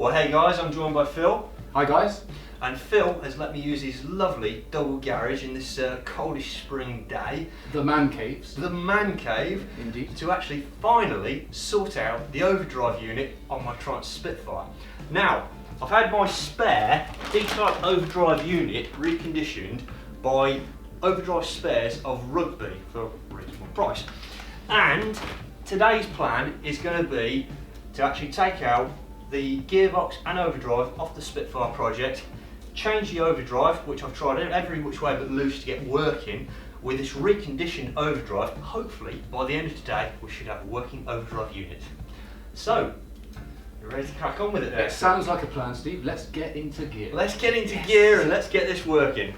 Well, hey guys, I'm joined by Phil. Hi guys. And Phil has let me use his lovely double garage in this coldish spring day. The man caves. The man cave. Indeed. To actually finally sort out the overdrive unit on my Triumph Spitfire. Now, I've had my spare D-type overdrive unit reconditioned by Overdrive Spares of Rugby for a reasonable price. And today's plan is going to be to actually take out the gearbox and overdrive off the Spitfire project, change the overdrive, which I've tried every which way but loose to get working, with this reconditioned overdrive. Hopefully by the end of today we should have a working overdrive unit. So, you ready to crack on with it there? It sounds like a plan, Steve. Let's get into gear. Let's get into gear and let's get this working.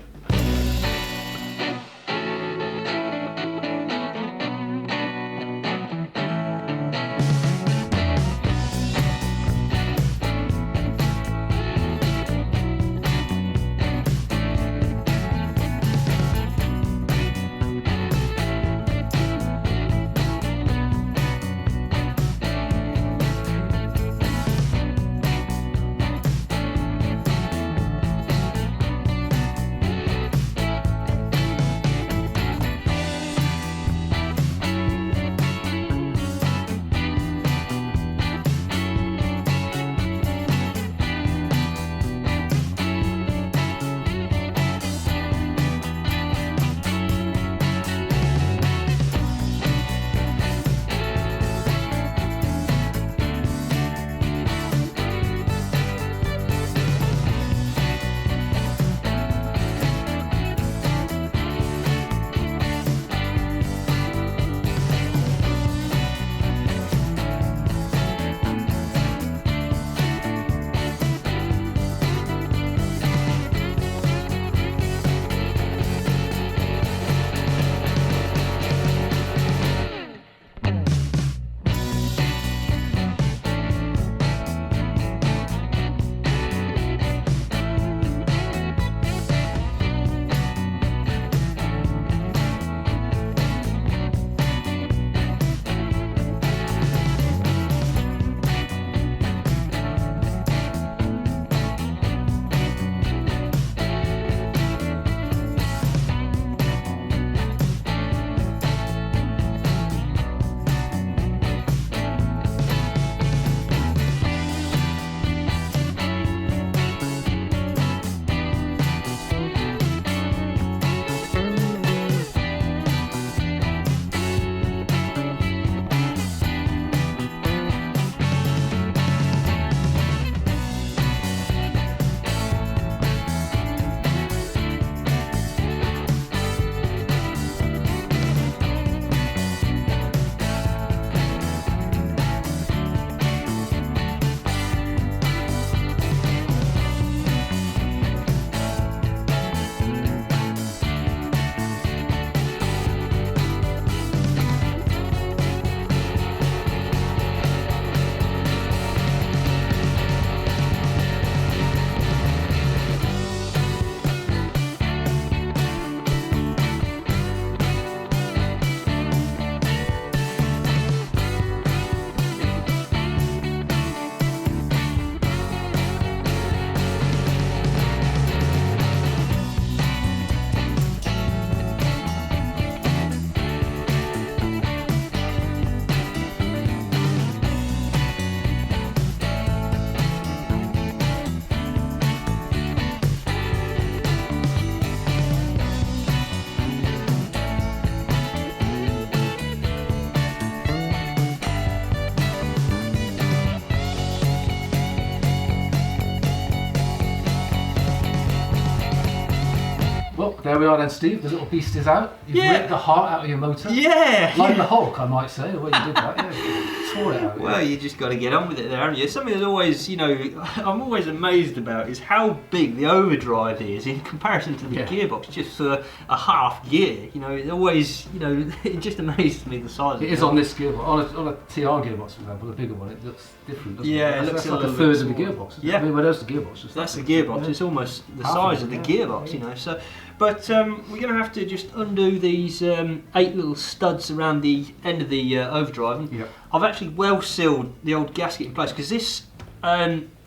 Well, there we are then, Steve. The little beast is out. You've ripped the heart out of your motor. Yeah! Like the Hulk, I might say, the way you did that. Yeah, tore it out. Well, you just got to get on with it there, haven't you? Something that's always, I'm always amazed about is how big the overdrive is in comparison to the gearbox, just for a half gear. It always, it just amazes me the size of it. It is on this gearbox, on a TR gearbox, for example, the bigger one, it looks different, doesn't it? It looks that's a like a little third bit of the smaller. gearbox. Yeah. I mean, where's the gearbox? That's the gearbox. It's almost the size of the gearbox, So, but we're going to have to just undo these 8 little studs around the end of the overdrive. I've actually well sealed the old gasket in place because this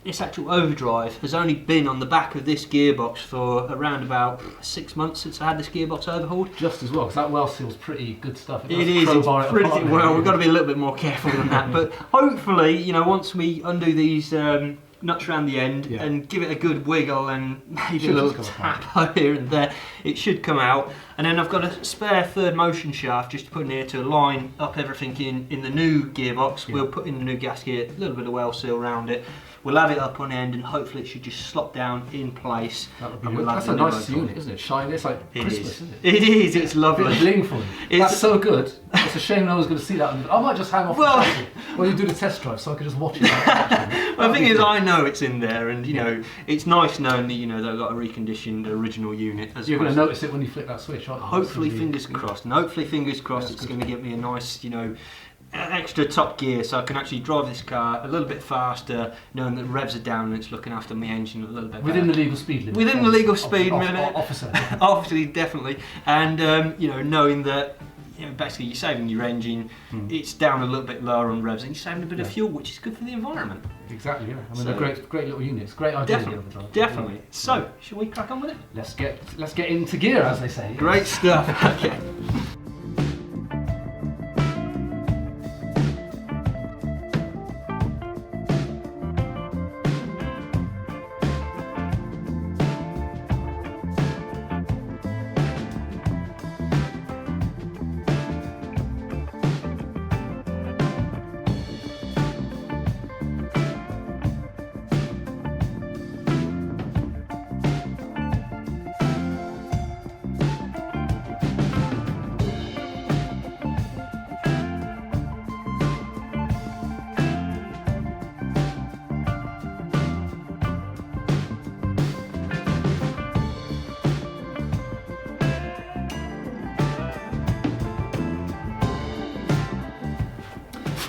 this actual overdrive has only been on the back of this gearbox for around about 6 months since I had this gearbox overhauled. Just as well, because that well seal's pretty good stuff. It is, it's pretty well, we've got to be a little bit more careful than that, but hopefully, you know, once we undo these nuts around the end and give it a good wiggle and maybe a little tap here and there, it should come out. And then I've got a spare third motion shaft just to put in here to line up everything in the new gearbox. We'll put in the new gasket, a little bit of well seal around it. We'll have it up on end and hopefully it should just slot down in place. That would be good. That's a nice unit, isn't it? Shiny, it's like Christmas, isn't it? It is, it's lovely. It's blingful. That's so good. It's a shame no one's going to see that. I might just hang off when you do the test drive so I can just watch it. Well, the thing is, I know it's in there and, you know, it's nice knowing that, you know, they've got a reconditioned original unit. You're going to notice it when you flip that switch, aren't you? Hopefully, fingers crossed. And hopefully, fingers crossed, it's going to give me a nice, you know, extra top gear so I can actually drive this car a little bit faster, knowing that revs are down and it's looking after my engine a little bit better. Within the legal speed limit. Within the legal speed limit. Officer. Obviously, definitely. And, you know, knowing that, you know, basically you're saving your engine, it's down a little bit lower on revs and you're saving a bit of fuel, which is good for the environment. Exactly, yeah. I mean, they're great little units. Great idea. Definitely. So, shall we crack on with it? Let's get into gear, as they say. Great stuff. Okay.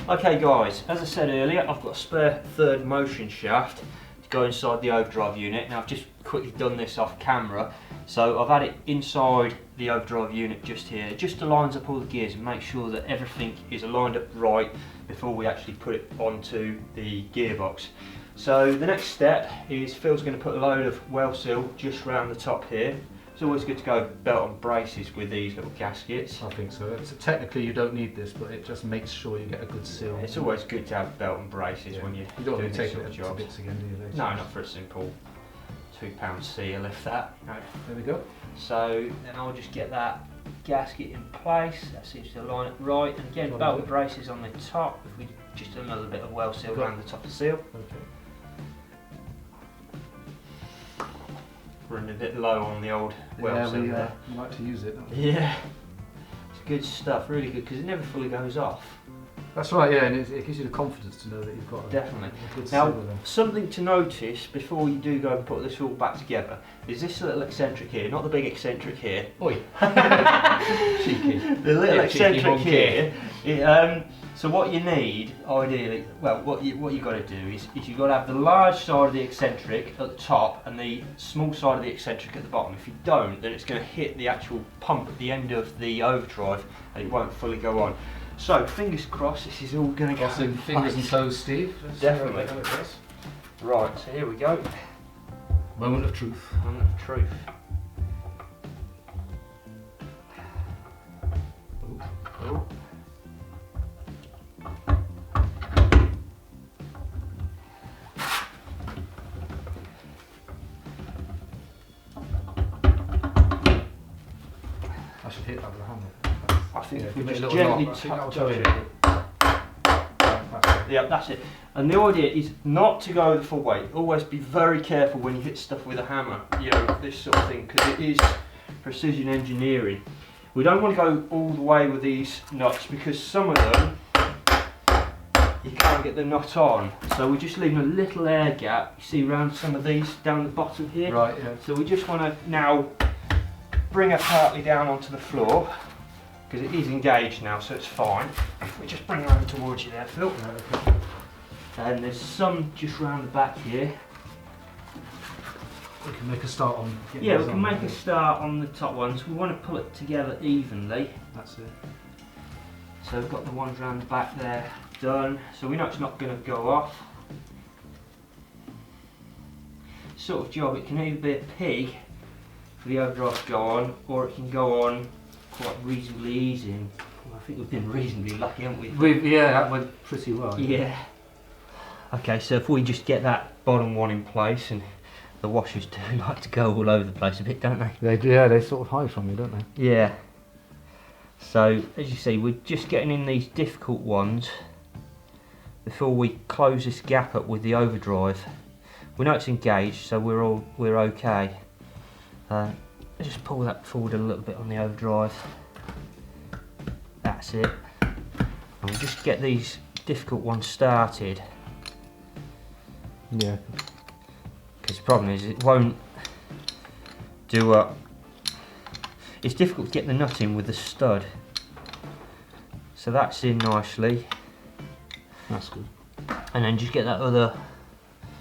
Okay guys, as I said earlier, I've got a spare third motion shaft to go inside the overdrive unit. Now I've just quickly done this off camera, so I've had it inside the overdrive unit just here, just to lines up all the gears and make sure that everything is aligned up right before we actually put it onto the gearbox. So the next step is Phil's going to put a load of well seal just around the top here. It's always good to go belt and braces with these little gaskets. I think so. Technically you don't need this, but it just makes sure you get a good seal. It's always good to have belt and braces when you're don't doing take this sort of job. bits again, do you? No, not for a simple £2 seal, if that. No. There we go. So then I'll just get that gasket in place. That seems to line up right. And again, belt and braces on the top. If we just do a little bit of well seal around the top of the seal. Okay. Running a bit low on the old well seal there. We like to use it. Yeah, it's good stuff, really good, because it never fully goes off. That's right, yeah, and it gives you the confidence to know that you've got a good Now, seal there. something to notice before you do go and put this all back together is this little eccentric here, not the big eccentric here. Oi! Cheeky. The little eccentric here. So what you need, ideally, well, what you got to do is you've got to have the large side of the eccentric at the top and the small side of the eccentric at the bottom. If you don't, then it's going to hit the actual pump at the end of the overdrive and it won't fully go on. So fingers crossed, this is all going to go. Crossing fingers and toes, Steve. Definitely. Right, so here we go. Moment of truth. Moment of truth. Oh. I should hit that with a hammer. I think if we give it just a little gently knock, touch it. That's it. Yeah, that's it. And the idea is not to go the full weight. Always be very careful when you hit stuff with a hammer, you know, this sort of thing, because it is precision engineering. We don't want to go all the way with these nuts because some of them you can't get the nut on. So we're just leaving a little air gap, you see around some of these down the bottom here. Right, yeah. So we just want to now bring her partly down onto the floor, because it is engaged now, so it's fine. If we just bring her over towards you there, Phil. Okay. And there's some just round the back here. We can make a start on. Yeah, we can make a start on the top ones. We want to pull it together evenly. That's it. So we've got the ones round the back there done. So we know it's not going to go off. sort of job. It can either be a pig for the overdrive to go on, or it can go on quite reasonably easy. And I think we've been reasonably lucky, haven't we? Yeah, that went pretty well. Yeah. Okay, so if we just get that bottom one in place, and the washers do like to go all over the place a bit, don't they? They do, yeah, they sort of hide from you, don't they? Yeah. So, as you see, we're just getting in these difficult ones before we close this gap up with the overdrive. We know it's engaged, so we're okay. Let's just pull that forward a little bit on the overdrive. That's it. And we'll just get these difficult ones started. Yeah. Because the problem is it won't do up. It's difficult to get the nut in with the stud. So that's in nicely. That's good. And then just get that other.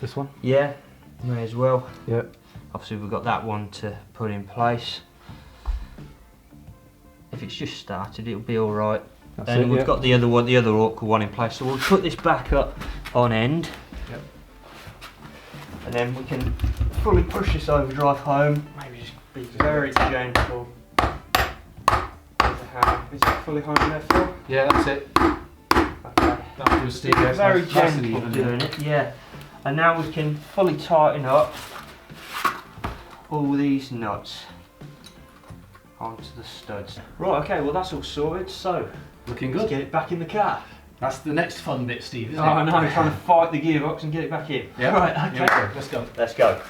This one? Yeah, may as well. Yeah. Obviously we've got that one to put in place. If it's just started, it'll be alright. And we've got the other one, the other awkward one in place. So we'll put this back up on end. Yep. And then we can fully push this overdrive home. Maybe just be very gentle. Is it fully home there, Phil? Yeah, that's it. Okay. That'll do, Steve. It's very gentle doing it, yeah. And now we can fully tighten up all these nuts onto the studs. Right, okay, well that's all sorted, so Looking let's good. get it back in the car. That's the next fun bit, Steve, isn't Oh, it? I know, trying to fight the gearbox and get it back in. Yeah. Right, okay. Yeah, let's go. Let's go.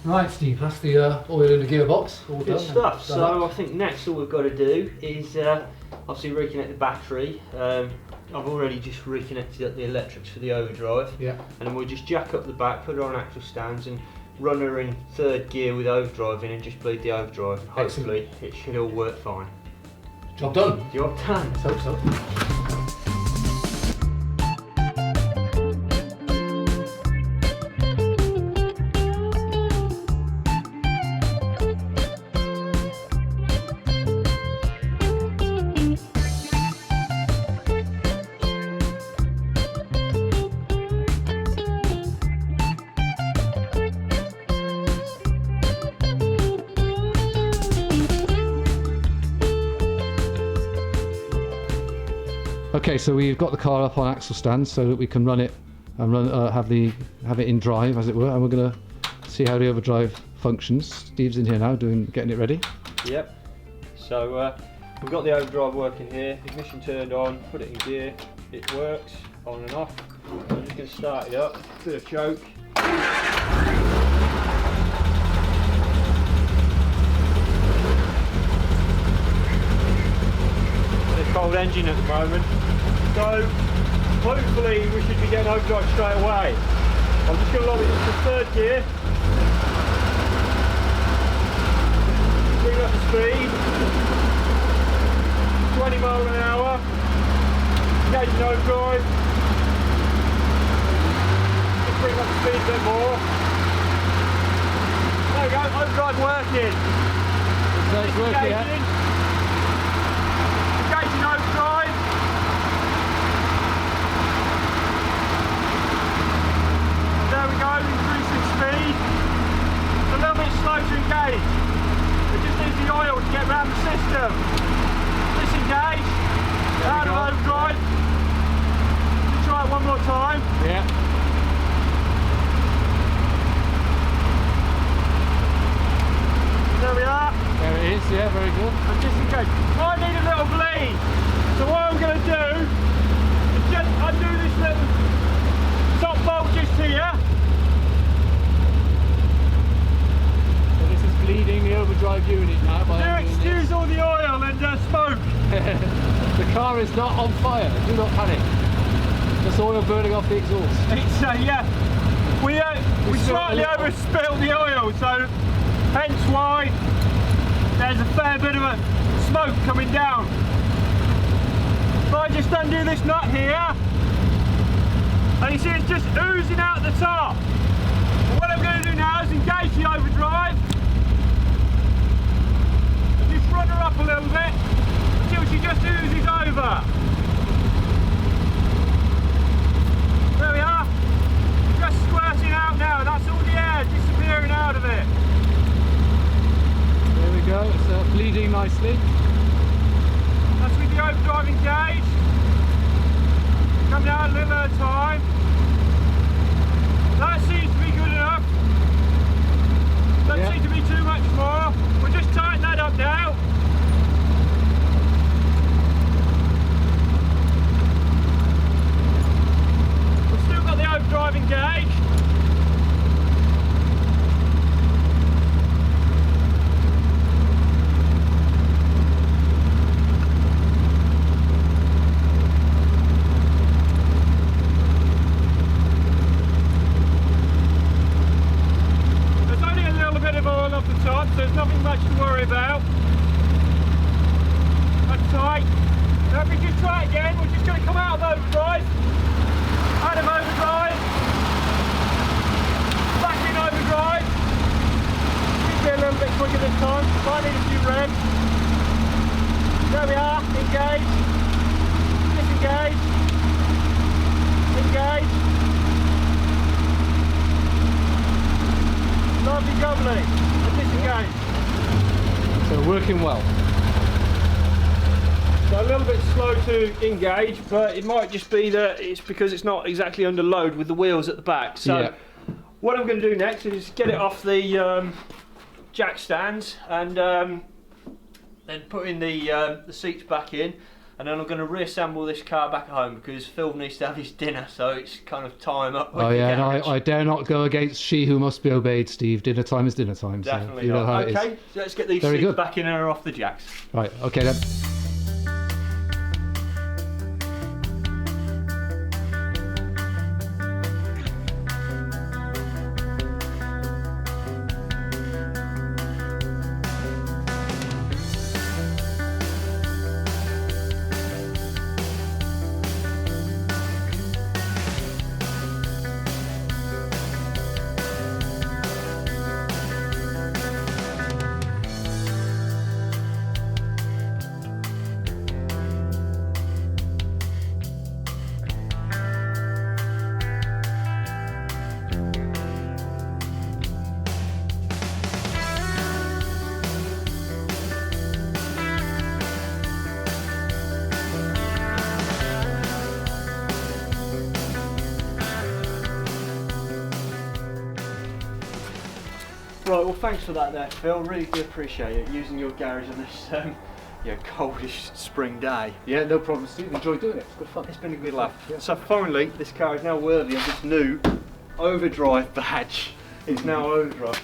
Right, Steve, that's the oil in the gearbox. All Good done. stuff. So I think next all we've got to do is obviously reconnect the battery. I've already just reconnected up the electrics for the overdrive. Yeah. And then we'll just jack up the back, put her on axle stands and run her in third gear with overdrive in and just bleed the overdrive. And hopefully it should all work fine. Job done. Job done. Let's hope so. Okay, so we've got the car up on axle stands so that we can run it and have it in drive, as it were, and we're going to see how the overdrive functions. Steve's in here now, getting it ready. Yep. So we've got the overdrive working here. Ignition turned on. Put it in gear. It works on and off. I'm just going to start it up. Bit of choke. Cold engine at the moment, so hopefully we should be getting overdrive straight away. I'm just going to lob it into third gear, bring up the speed, 20 miles an hour, engaging overdrive, just bring up the speed a bit more. There we go, overdrive working. So it's working, yeah? Engaging overdrive. There we go, increasing speed. It's a little bit slow to engage. It just needs the oil to get around the system. Disengage. Out of overdrive. Let's try it one more time. Yeah. There we are. There it is, yeah, very good. And disengage. I need a little bleed. So what I'm going to do is just undo this little top bolt just here. So this is bleeding the overdrive unit now. Do excuse all the oil and smoke. The car is not on fire, do not panic. There's oil burning off the exhaust. It's yeah. We slightly overspilled the oil, so hence why there's a fair bit of a smoke coming down. If I just undo this nut here, and you see it's just oozing out the top. And what I'm going to do now is engage the overdrive. And just run her up a little bit until she just oozes over. There we are. Just squirting out now. That's all the air disappearing out of it. There we go, it's bleeding nicely. That's with the overdrive engaged. Come down a little at a time. That seems to be good enough. Doesn't seem to be too much more. We'll just tighten that up now. We've still got the overdrive engaged. So there's nothing much to worry about. That's tight. Now if we just try it again, we're just going to come out of overdrive. Out of overdrive. Back in overdrive. Should be a little bit quicker this time. Might need a few revs. There we are. Engage. Disengage. Engage. Lovely jubbly. Disengage. So working well. So a little bit slow to engage, but it might just be that it's because it's not exactly under load with the wheels at the back. So what I'm going to do next is get it off the jack stands and then put in the seats back in, and then I'm going to reassemble this car back at home because Phil needs to have his dinner, so it's kind of time up. Oh yeah, and I dare not go against she who must be obeyed, Steve. Dinner time is dinner time. Definitely so you know how it is. Okay, so let's get these seats back in and off the jacks. Right, okay then. Right, well thanks for that there, Phil. Really do appreciate it, using your garage on this coldish spring day. Yeah, no problem, Steve. Enjoy doing it. It's good fun. It's been a good laugh. Yeah. So finally, this car is now worthy of this new Overdrive badge. It's now Overdrive.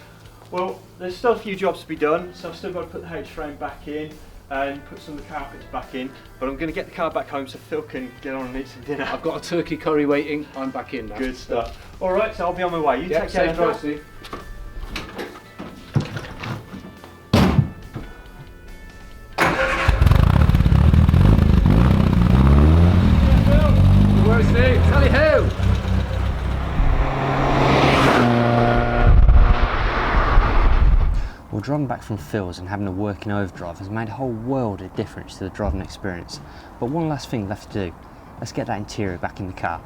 Well, there's still a few jobs to be done, so I've still got to put the H-frame back in and put some of the carpets back in, but I'm going to get the car back home so Phil can get on and eat some dinner. I've got a turkey curry waiting. I'm back in now. Good stuff. Alright, so I'll be on my way. You take care. Safe drive, Steve. Where's Steve? Tally ho! Well, driving back from Phil's and having a working overdrive has made a whole world of difference to the driving experience. But one last thing left to do. Let's get that interior back in the car.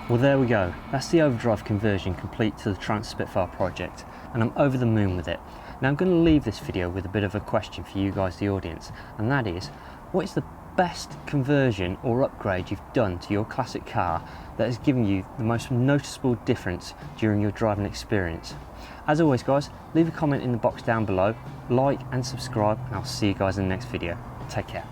Well, there we go. That's the overdrive conversion complete to the Trans Spitfire project, and I'm over the moon with it. Now I'm going to leave this video with a bit of a question for you guys, the audience, and that is, what is the best conversion or upgrade you've done to your classic car that has given you the most noticeable difference during your driving experience? As always guys, leave a comment in the box down below, like and subscribe, and I'll see you guys in the next video. Take care.